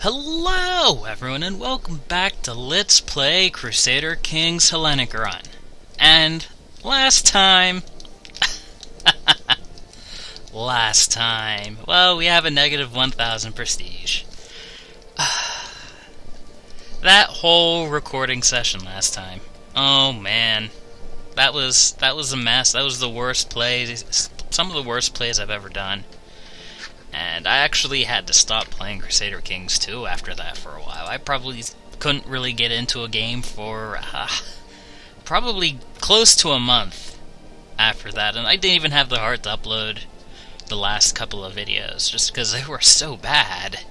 Hello everyone and welcome back to Let's Play Crusader King's Hellenic Run. And last time, well, we have a negative 1,000 prestige. That whole recording session last time, oh man, that was a mess. That was the worst play, some of the worst plays I've ever done. And I actually had to stop playing Crusader Kings 2 after that for a while. I probably couldn't really get into a game for probably close to a month after that. And I didn't even have the heart to upload the last couple of videos just because they were so bad.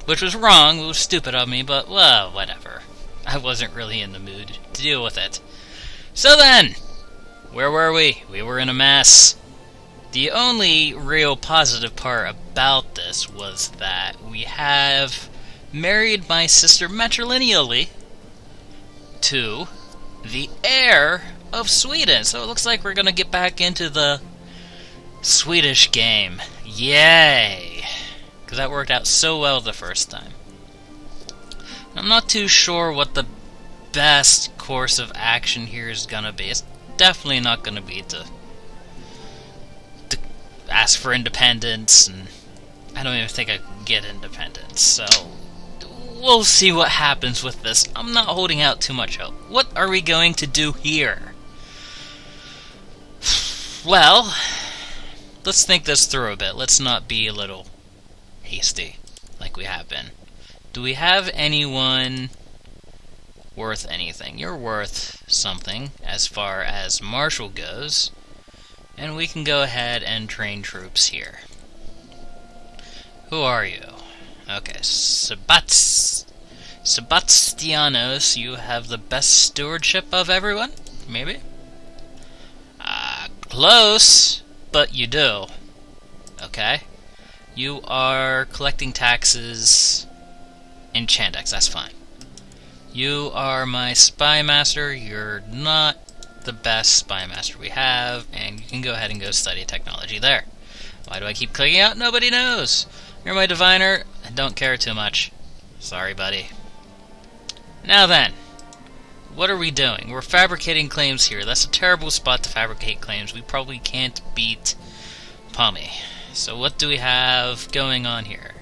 Which was wrong, it was stupid of me, but well, whatever. I wasn't really in the mood to deal with it. So then, where were we? We were in a mess. The only real positive part about this was that we have married my sister matrilineally to the heir of Sweden. So it looks like we're going to get back into the Swedish game. Yay! Because that worked out so well the first time. I'm not too sure what the best course of action here is going to be. It's definitely not going to be to ask for independence, and I don't even think I can get independence, so we'll see what happens with this. I'm not holding out too much hope. What are we going to do here? Well, let's think this through a bit. Let's not be a little hasty like we have been. Do we have anyone worth anything? You're worth something as far as Marshall goes. And we can go ahead and train troops here. Who are you? Okay, Sebastianos, you have the best stewardship of everyone? Maybe? Close, but you do. Okay. You are collecting taxes in Chandex, that's fine. You are my spy master, you're not the best spy master we have, and you can go ahead and go study technology there. Why do I keep clicking out? Nobody knows. You're my diviner. I don't care too much. Sorry, buddy. Now then, what are we doing? We're fabricating claims here. That's a terrible spot to fabricate claims. We probably can't beat Pommy. So what do we have going on here?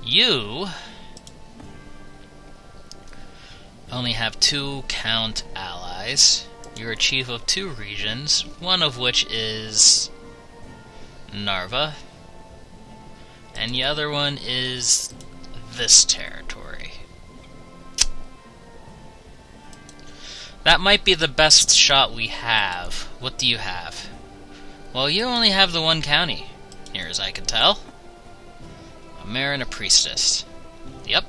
You only have 2 count allies. You're a chief of 2 regions, one of which is Narva, and the other one is this territory. That might be the best shot we have. What do you have? Well, you only have the 1 county, near as I can tell. A mayor and a priestess. Yep.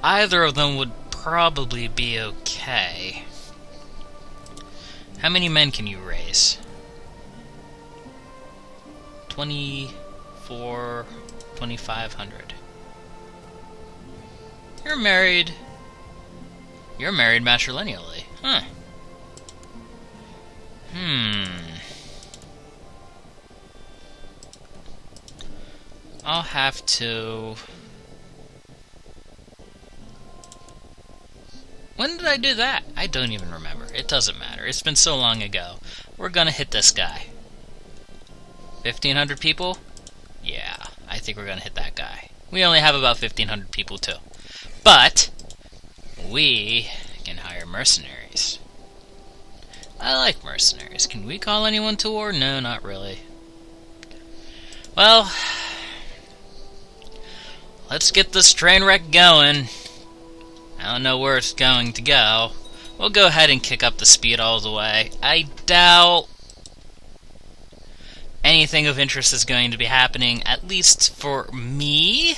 Either of them would probably be okay. How many men can you raise? 2,500. You're married matrilineally. Huh. I'll have to... When did I do that? I don't even remember. It doesn't matter. It's been so long ago. We're gonna hit this guy. 1,500 people? Yeah, I think we're gonna hit that guy. We only have about 1,500 people too. But we can hire mercenaries. I like mercenaries. Can we call anyone to war? No, not really. Well, let's get this train wreck going. I don't know where it's going to go. We'll go ahead and kick up the speed all the way. I doubt anything of interest is going to be happening, at least for me.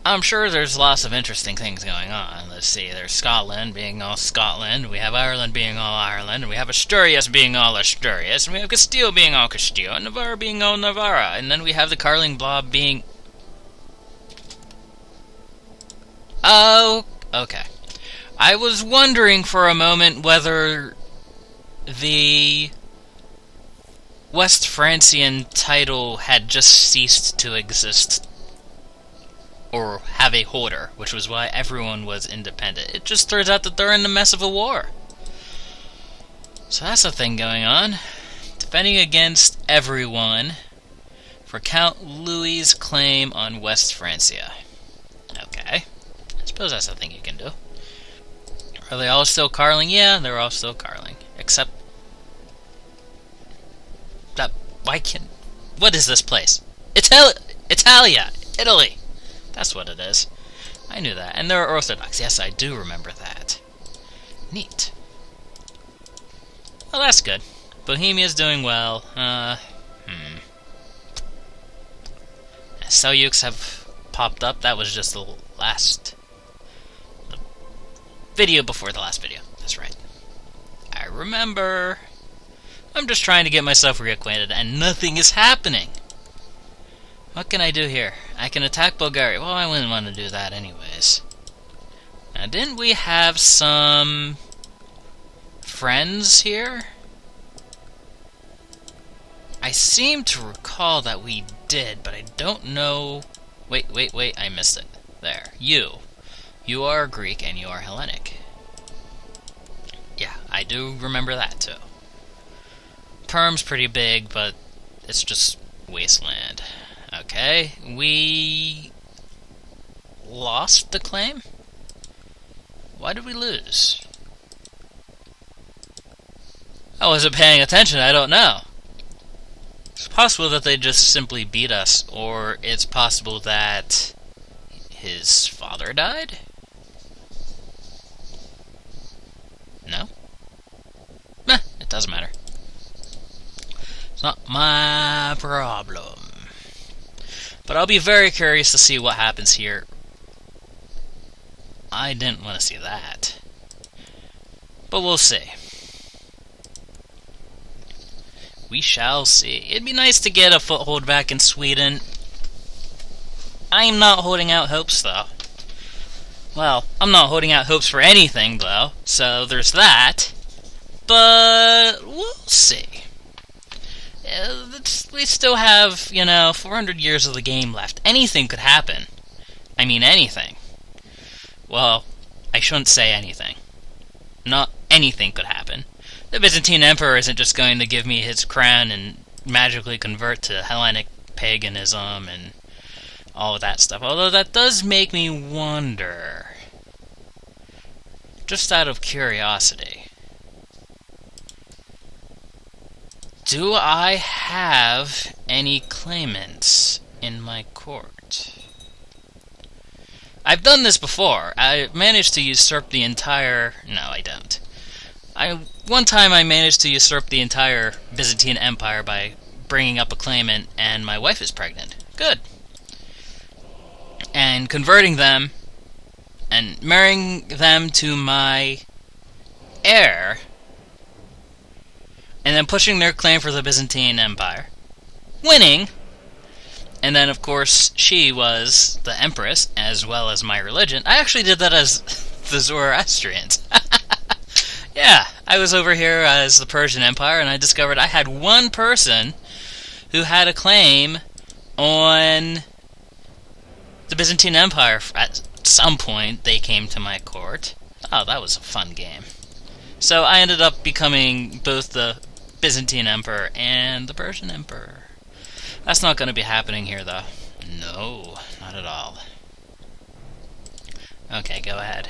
I'm sure there's lots of interesting things going on. Let's see, there's Scotland being all Scotland, we have Ireland being all Ireland, and we have Asturias being all Asturias, and we have Castile being all Castile, and Navarra being all Navarra, and then we have the Carling Blob being... Oh, okay. I was wondering for a moment whether the West Francian title had just ceased to exist or have a holder, which was why everyone was independent. It just turns out that they're in the mess of a war. So that's a thing going on. Defending against everyone for Count Louis's claim on West Francia. Okay. I suppose that's a thing you can do. Are they all still Carling? Yeah, they're all still Carling. Except that what is this place? Italia! Italy! That's what it is. I knew that. And they're Orthodox. Yes, I do remember that. Neat. Well, that's good. Bohemia's doing well. Seljuks have popped up. That was just the video before the last video. That's right. I remember. I'm just trying to get myself reacquainted, and nothing is happening. What can I do here? I can attack Bulgaria. Well, I wouldn't want to do that anyways. Now, didn't we have some friends here? I seem to recall that we did, but I don't know... Wait, I missed it. There. You are Greek and you are Hellenic. Yeah, I do remember that too. Perm's pretty big, but it's just wasteland. Okay, we lost the claim? Why did we lose? I wasn't paying attention, I don't know. It's possible that they just simply beat us, or it's possible that his father died? No? Meh, it doesn't matter. It's not my problem. But I'll be very curious to see what happens here. I didn't want to see that. But we'll see. We shall see. It'd be nice to get a foothold back in Sweden. I'm not holding out hopes, though. Well, I'm not holding out hopes for anything, though, so there's that. But we'll see. We still have, 400 years of the game left. Anything could happen. I mean, anything. Well, I shouldn't say anything. Not anything could happen. The Byzantine Emperor isn't just going to give me his crown and magically convert to Hellenic paganism and all of that stuff. Although that does make me wonder, just out of curiosity, do I have any claimants in my court? I've done this before. I managed to usurp the entire... No, I don't. One time I managed to usurp the entire Byzantine Empire by bringing up a claimant, and my wife is pregnant. Good. And converting them, and marrying them to my heir, and then pushing their claim for the Byzantine Empire. Winning! And then, of course, she was the empress, as well as my religion. I actually did that as the Zoroastrians. Yeah, I was over here as the Persian Empire, and I discovered I had one person who had a claim on the Byzantine Empire. At some point, they came to my court. Oh, that was a fun game. So I ended up becoming both the Byzantine Emperor and the Persian Emperor. That's not going to be happening here, though. No, not at all. Okay, go ahead.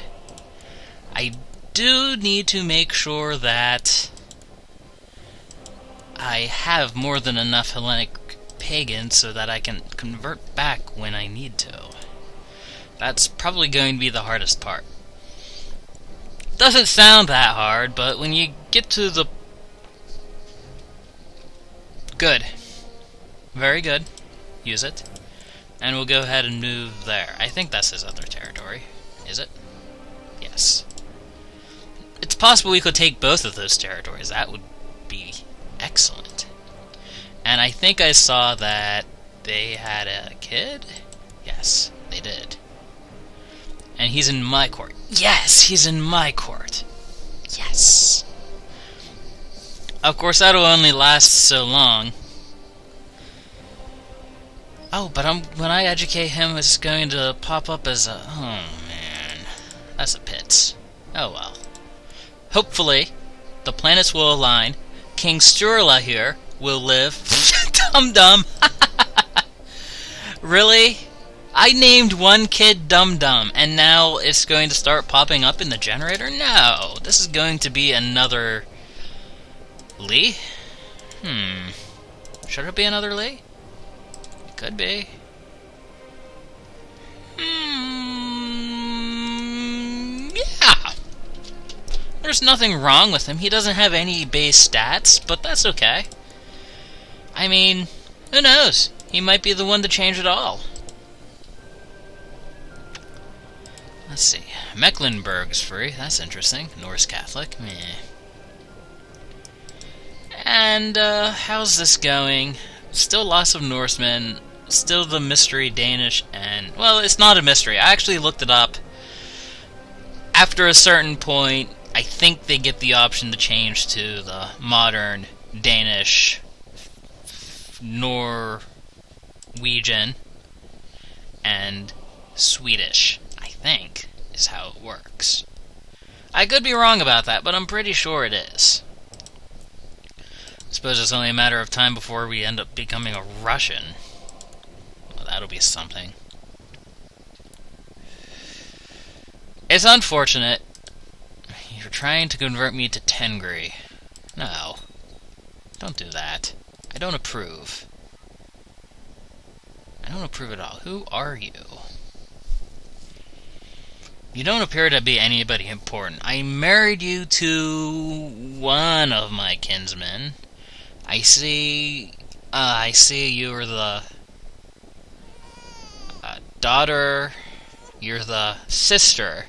I do need to make sure that I have more than enough Hellenic pagans so that I can convert back when I need to. That's probably going to be the hardest part. Doesn't sound that hard, but when you get to the... Good. Very good. Use it. And we'll go ahead and move there. I think that's his other territory. Is it? Yes. It's possible we could take both of those territories. That would be excellent. And I think I saw that they had a kid? Yes, they did. And he's in my court. Yes, he's in my court. Yes. Of course, that'll only last so long. Oh, but when I educate him, it's going to pop up as a... Oh, man. That's a pits. Oh, well. Hopefully, the planets will align. King Sturla here will live. Dum-dum. Really? I named one kid Dum-Dum, and now it's going to start popping up in the generator? No. This is going to be another... Lee? Should it be another Lee? It could be. Yeah. There's nothing wrong with him. He doesn't have any base stats, but that's okay. I mean, who knows? He might be the one to change it all. Let's see. Mecklenburg's free. That's interesting. Norse Catholic. Meh. And, how's this going? Still lots of Norsemen. Still the mystery Danish and... Well, it's not a mystery. I actually looked it up. After a certain point, I think they get the option to change to the modern Danish, Norwegian, and Swedish, I think, is how it works. I could be wrong about that, but I'm pretty sure it is. I suppose it's only a matter of time before we end up becoming a Russian. Well, that'll be something. It's unfortunate. You're trying to convert me to Tengri. No. Don't do that. I don't approve. I don't approve at all. Who are you? You don't appear to be anybody important. I married you to one of my kinsmen. I see you're the daughter, you're the sister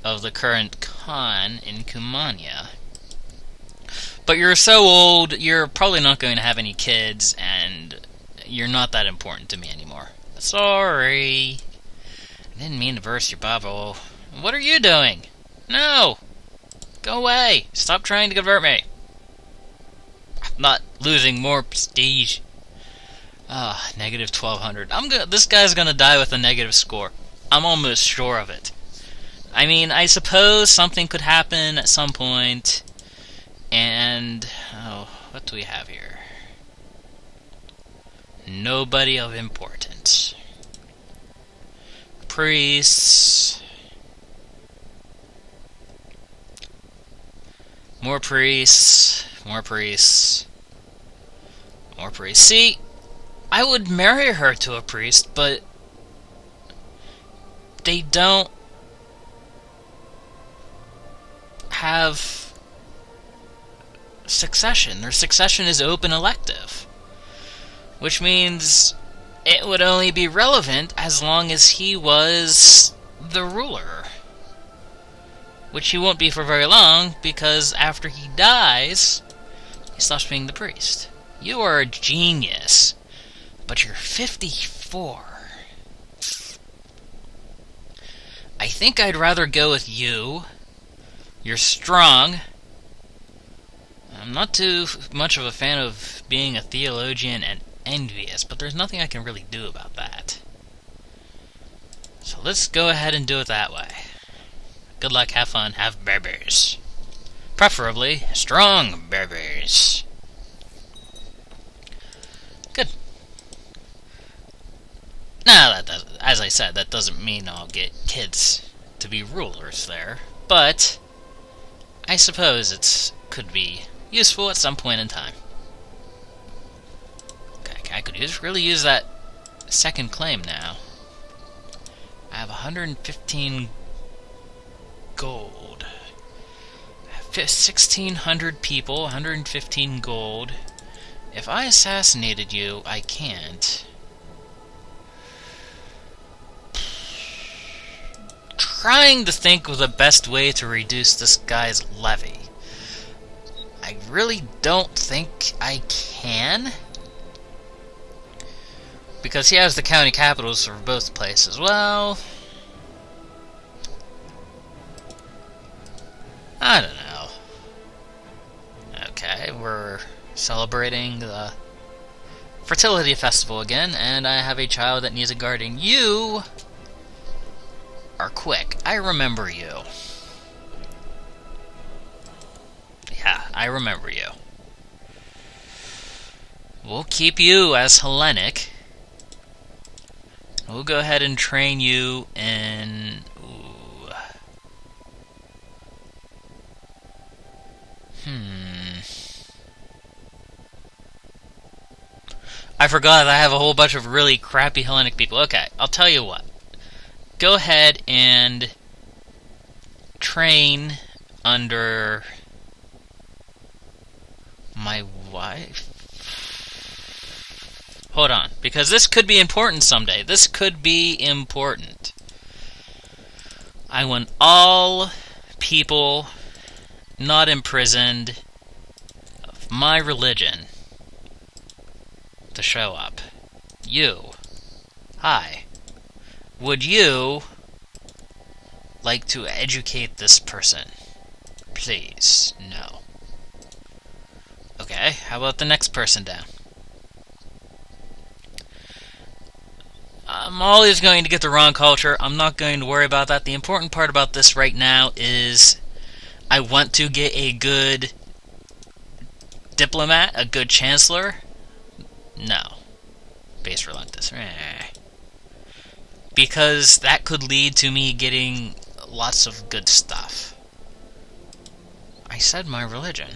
of the current Khan in Kumania. But you're so old, you're probably not going to have any kids, and you're not that important to me anymore. Sorry. I didn't mean to burst your bubble. What are you doing? No! Go away! Stop trying to convert me! I'm not losing more prestige. Negative 1200. This guy's gonna die with a negative score. I'm almost sure of it. I mean, I suppose something could happen at some point, and... Oh, what do we have here? Nobody of importance. Priests. More priests. More priests. More priests. See, I would marry her to a priest, but they don't have succession. Their succession is open elective, which means it would only be relevant as long as he was the ruler, which he won't be for very long, because after he dies, he stops being the priest. You are a genius, but you're 54. I think I'd rather go with you. You're strong. I'm not too much of a fan of being a theologian and envious, but there's nothing I can really do about that. So let's go ahead and do it that way. Good luck, have fun, have berbers. Preferably strong berbers. Good. Now, as I said, that doesn't mean I'll get kids to be rulers there, but I suppose it could be useful at some point in time. Okay, I could really use that second claim now. I have 115 gold. 1,600 people, 115 gold. If I assassinated you, I can't. Trying to think of the best way to reduce this guy's levy. I really don't think I can, because he has the county capitals for both places. Well, I don't know. Okay, we're celebrating the fertility festival again, and I have a child that needs a guardian. You are quick. I remember you. Yeah, I remember you. We'll keep you as Hellenic. We'll go ahead and train you in... Ooh. I forgot I have a whole bunch of really crappy Hellenic people. Okay, I'll tell you what. Go ahead and train under my wife. Hold on, because this could be important someday. This could be important. I want all people not imprisoned of my religion to show up. You. Hi. Would you like to educate this person? Please, no. Okay, how about the next person down? I'm always going to get the wrong culture. I'm not going to worry about that. The important part about this right now is I want to get a good diplomat, a good chancellor. No. Base reluctance. Because that could lead to me getting lots of good stuff. I said my religion.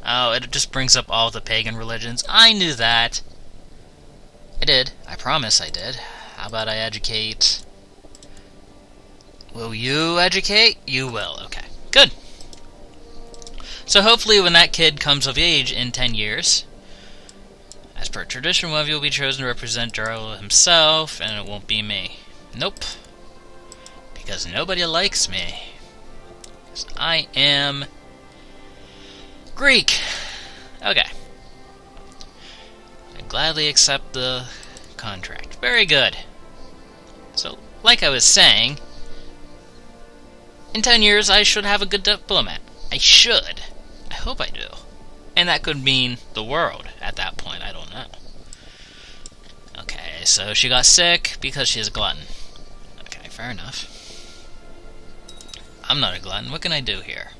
Oh, it just brings up all the pagan religions. I knew that. I did. I promise I did. How about I educate? Will you educate? You will. Okay. Good. So hopefully when that kid comes of age in 10 years, as per tradition, one of you will be chosen to represent Jarl himself, and it won't be me. Nope. Because nobody likes me. Because I am Greek. Okay. I gladly accept the contract. Very good. So, like I was saying, in 10 years I should have a good diplomat. I should. I hope I do. And that could mean the world at that point. I don't know. Okay, so she got sick because she's a glutton. Okay, fair enough. I'm not a glutton. What can I do here?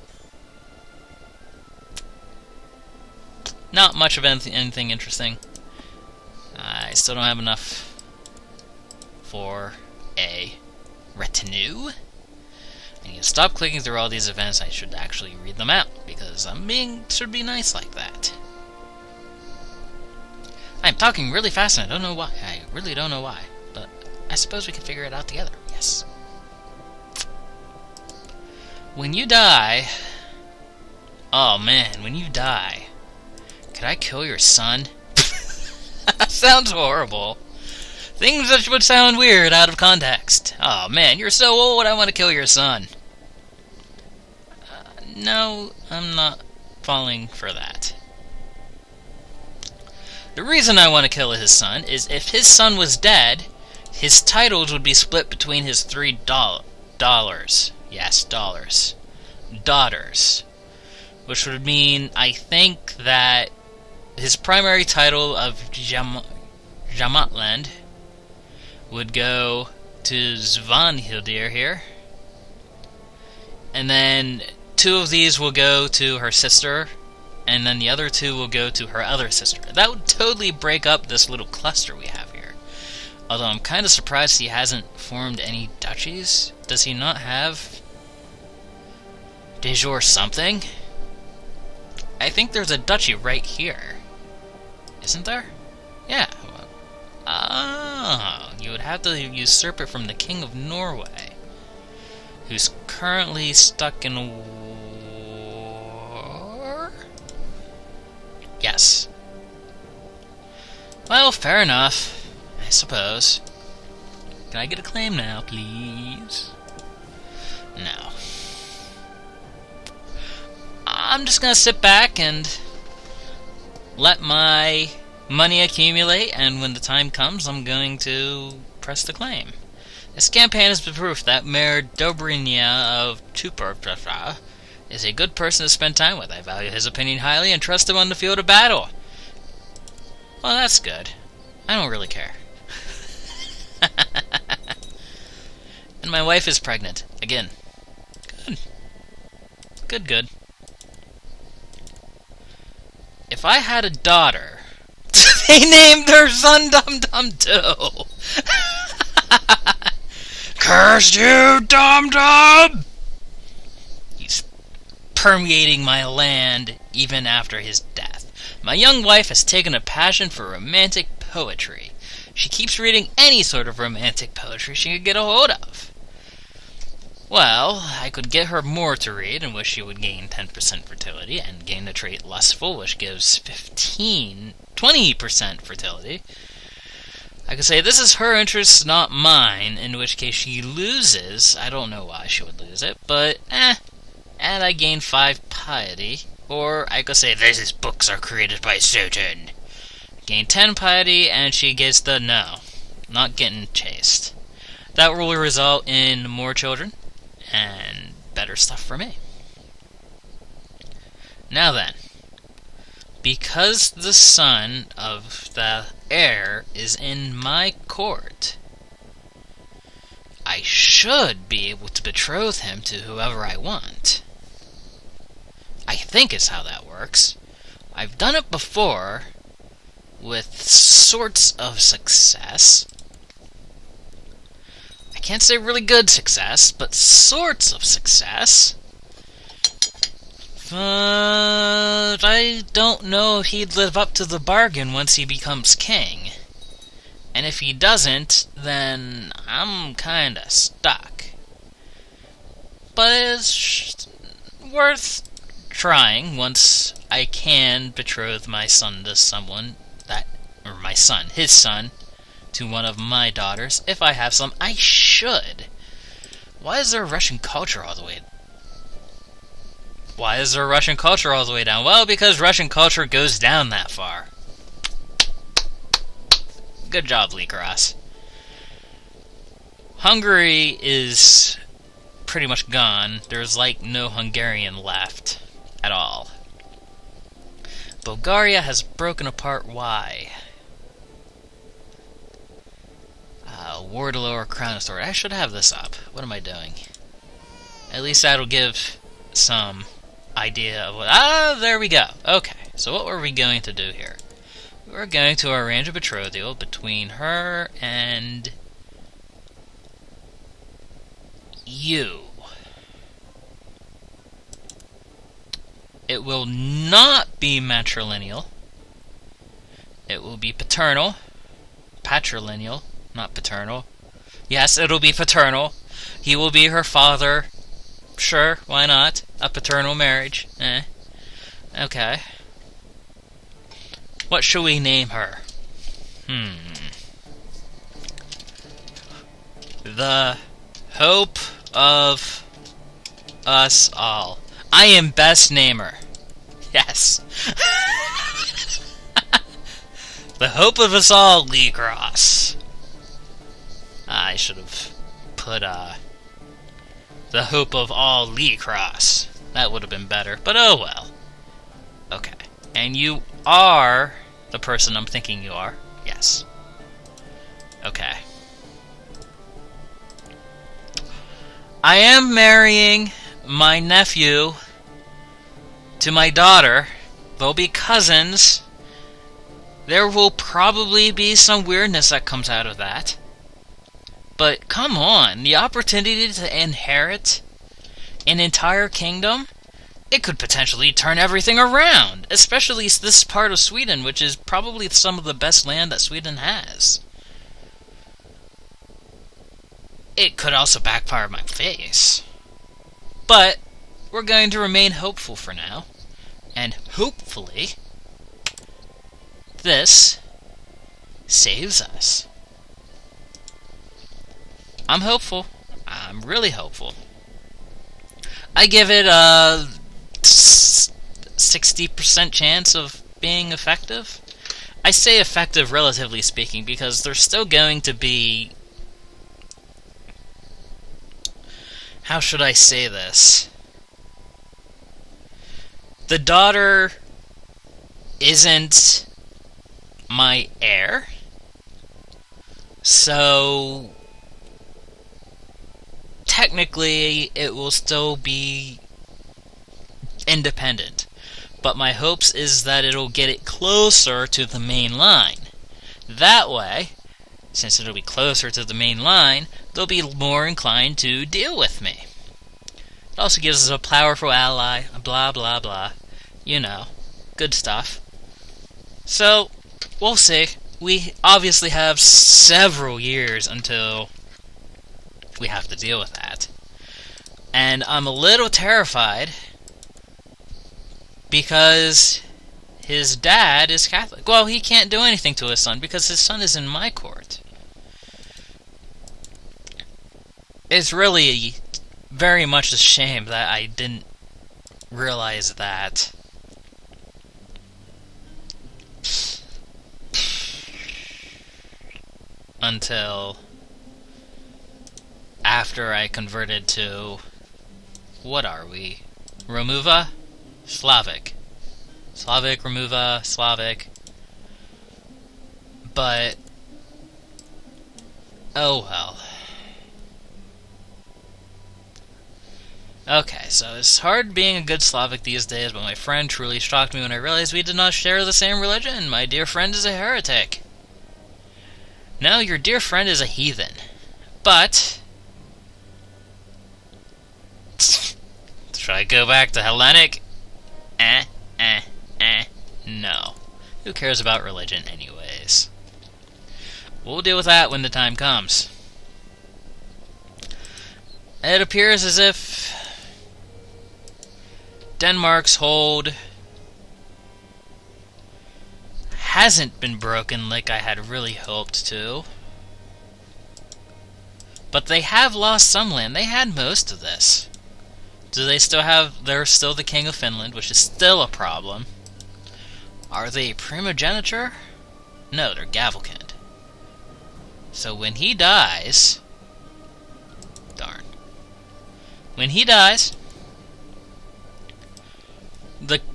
Not much of anything interesting. I still don't have enough for a retinue. I need to stop clicking through all these events. I should actually read them out, because should be nice like that. I'm talking really fast and I don't know why. I really don't know why, but I suppose we can figure it out together. Yes. When you die... Oh man, when you die... Could I kill your son? That sounds horrible. Things that would sound weird out of context. Oh man, you're so old, I want to kill your son. No, I'm not falling for that. The reason I want to kill his son is if his son was dead, his titles would be split between his $3. Yes, dollars. Daughters. Which would mean, I think, that his primary title of Jamatland would go to Svanhildir here. And then 2 of these will go to her sister, and then the other 2 will go to her other sister. That would totally break up this little cluster we have here. Although I'm kind of surprised he hasn't formed any duchies. Does he not have de jure something? I think there's a duchy right here. Isn't there? Yeah. Oh, you would have to usurp it from the King of Norway, who's currently stuck in a war? Yes. Well, fair enough, I suppose. Can I get a claim now, please? No. I'm just gonna sit back and let my money accumulate, and when the time comes, I'm going to press the claim. This campaign has been proof that Mayor Dobrynia of Tuperpra is a good person to spend time with. I value his opinion highly and trust him on the field of battle. Well, that's good. I don't really care. And my wife is pregnant. Again. Good. Good, good. If I had a daughter, they named their son Dum Dum too. Curse you, Dum Dum! He's permeating my land even after his death. My young wife has taken a passion for romantic poetry. She keeps reading any sort of romantic poetry she can get a hold of. Well, I could get her more to read, in which she would gain 10% fertility, and gain the trait lustful, which gives 20% fertility. I could say this is her interest, not mine, in which case she loses. I don't know why she would lose it, but and I gain 5 piety. Or I could say these books are created by Satan. Gain 10 piety, and she gets the no. Not getting chased. That will result in more children, and better stuff for me. Now then, because the son of the heir is in my court, I should be able to betroth him to whoever I want. I think is how that works. I've done it before with sorts of success. I can't say really good success, but sorts of success. But I don't know if he'd live up to the bargain once he becomes king. And if he doesn't, then I'm kinda stuck. But it's worth trying once I can betroth my son to someone his son, to one of my daughters. If I have some, I should. Why is there Russian culture all the way? Why is there Russian culture all the way down? Well, because Russian culture goes down that far. Good job, Leecros. Hungary is pretty much gone. There's like no Hungarian left at all. Bulgaria has broken apart. Why? War to lower crown authority. I should have this up. What am I doing? At least that'll give some idea of what... there we go. Okay, so what were we going to do here? We're going to arrange a betrothal between her and you. It will not be matrilineal. It will be paternal. Patrilineal, not paternal. Yes, it'll be paternal. He will be her father. Sure, why not? A paternal marriage. Okay. What shall we name her? The hope of us all. I am best namer. Yes. The hope of us all, Leecros. I should have put, the hope of all Leecros. That would have been better, but oh well. Okay. And you are the person I'm thinking you are? Yes. Okay. I am marrying my nephew to my daughter. They'll be cousins. There will probably be some weirdness that comes out of that. But come on, the opportunity to inherit an entire kingdom, it could potentially turn everything around, especially this part of Sweden, which is probably some of the best land that Sweden has. It could also backfire in my face. But we're going to remain hopeful for now, and hopefully this saves us. I'm hopeful. I'm really hopeful. I give it a 60% chance of being effective. I say effective relatively speaking because there's still going to be... How should I say this? The daughter isn't my heir, so technically it will still be independent. But my hopes is that it'll get it closer to the main line. That way, since it'll be closer to the main line, they'll be more inclined to deal with me. It also gives us a powerful ally, blah blah blah. You know, good stuff. So, we'll see. We obviously have several years until we have to deal with that. And I'm a little terrified because his dad is Catholic. Well, he can't do anything to his son because his son is in my court. It's really very much a shame that I didn't realize that. Until after I converted to, what are we? Remuva? Slavic. Slavic, Remuva, Slavic. But, oh well. Okay, so it's hard being a good Slavic these days, but my friend truly shocked me when I realized we did not share the same religion. My dear friend is a heretic. No, your dear friend is a heathen. But should I go back to Hellenic? No. Who cares about religion anyways? We'll deal with that when the time comes. It appears as if Denmark's hold hasn't been broken like I had really hoped to. But they have lost some land. They had most of this. Do they still have... They're still the king of Finland, which is still a problem. Are they primogeniture? No, they're Gavelkind. So when he dies... Darn. When he dies,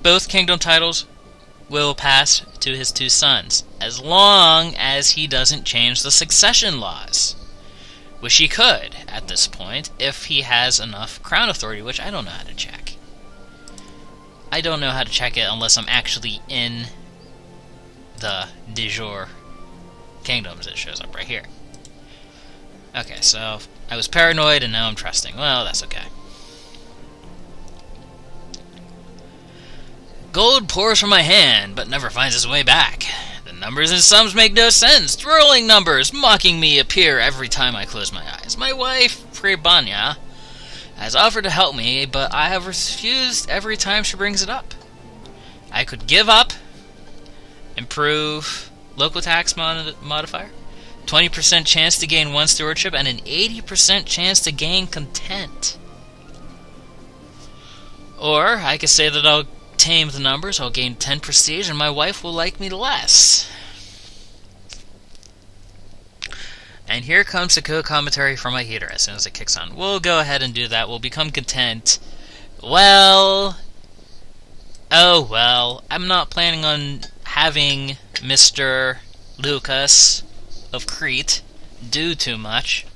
both kingdom titles will pass to his two sons, as long as he doesn't change the succession laws. Which he could, at this point, if he has enough crown authority, which I don't know how to check. I don't know how to check it unless I'm actually in the de jure kingdoms. It shows up right here. Okay, so I was paranoid and now I'm trusting. Well, that's okay. Gold pours from my hand, but never finds its way back. The numbers and sums make no sense. Rolling numbers mocking me appear every time I close my eyes. My wife, Prebanya, has offered to help me, but I have refused every time she brings it up. I could give up, improve local tax modifier, 20% chance to gain 1 stewardship, and an 80% chance to gain content. Or I could say that I'll tame the numbers, I'll gain 10 prestige, and my wife will like me less. And here comes the co-commentary from my heater as soon as it kicks on. We'll go ahead and do that. We'll become content. Well... Oh well. I'm not planning on having Mr. Lucas of Krete do too much,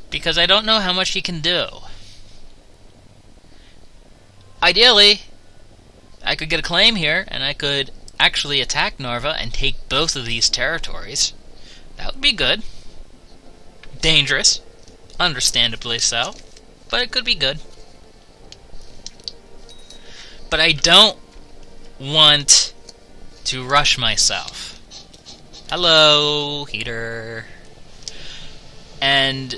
because I don't know how much he can do. Ideally, I could get a claim here, and I could actually attack Narva and take both of these territories. That would be good. Dangerous. Understandably so. But it could be good. But I don't want to rush myself. Hello, heater. And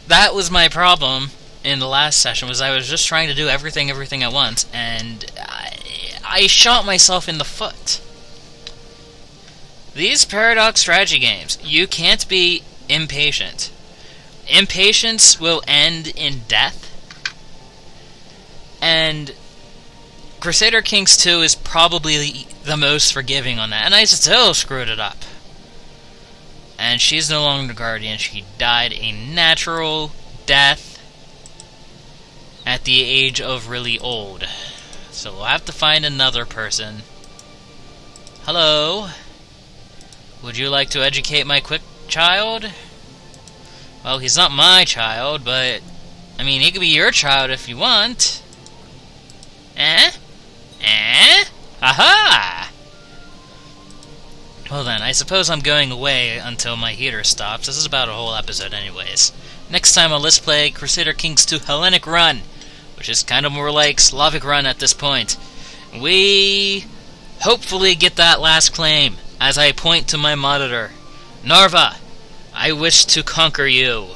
that was my problem in the last session, was I was just trying to do everything at once, and I shot myself in the foot. These paradox strategy games, you can't be impatient. Impatience will end in death. And Crusader Kings 2 is probably the most forgiving on that, and I still screwed it up. And she's no longer the guardian. She died a natural death at the age of really old. So we'll have to find another person. Hello? Would you like to educate my quick child? Well, he's not my child, but... I mean, he could be your child if you want. Eh? Eh? Aha! Well then, I suppose I'm going away until my heater stops. This is about a whole episode anyways. Next time on Let's Play Crusader Kings 2 Hellenic Run, which is kind of more like Slavic Run at this point. We hopefully get that last claim, as I point to my monitor. Narva, I wish to conquer you.